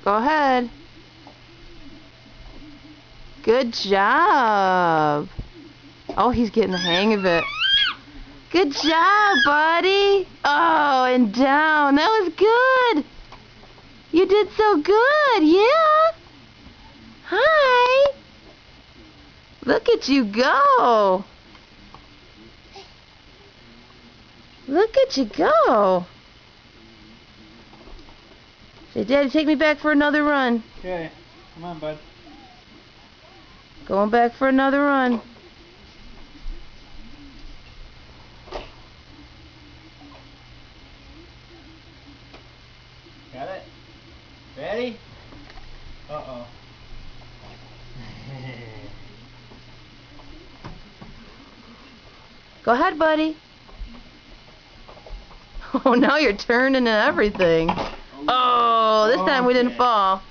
Go ahead. Good job. Oh, he's getting the hang of it. Good job, buddy. Oh, and down. That was good. You did so good. Yeah. Hi. Look at you go. Look at you go. Say, Daddy, take me back for another run. Okay. Come on, bud. Going back for another run. Got it? Ready? Uh-oh. Go ahead, buddy. Oh, now you're turning and everything. Oh, this time we didn't fall.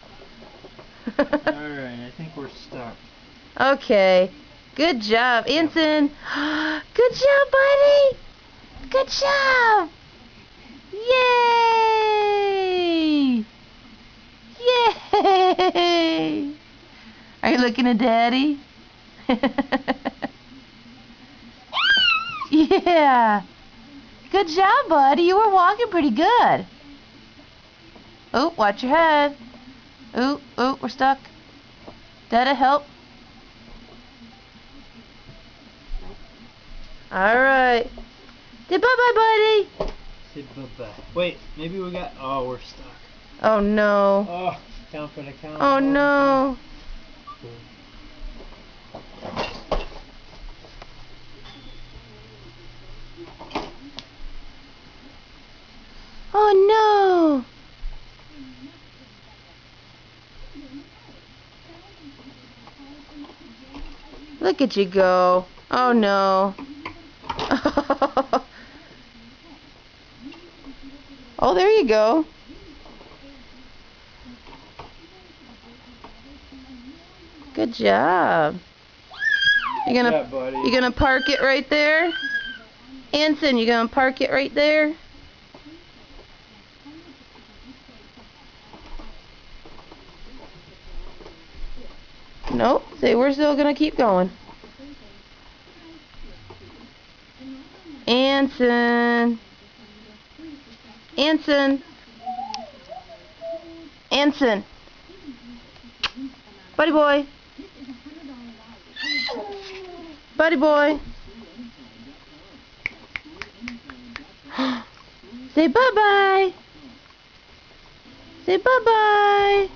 Alright, I think we're stuck. Okay. Good job, Anson. Good job, buddy. Good job. Yay! Yay! Are you looking at Daddy? Yeah. Good job, buddy. You were walking pretty good. Oh, watch your head. Oh, we're stuck. Dada, help. Alright. Say bye-bye, buddy. Say bye-bye. Wait, maybe we got... Oh, we're stuck. Oh, no. Oh, count for the count. Oh, no. Oh, no. Look at you go. Oh, no. Oh, there you go. Good job. You gonna park it right there? Anson, you gonna park it right there? Nope. Say, we're still gonna keep going. Anson. Anson. Anson. Buddy boy. Buddy boy. Say bye-bye. Say bye-bye.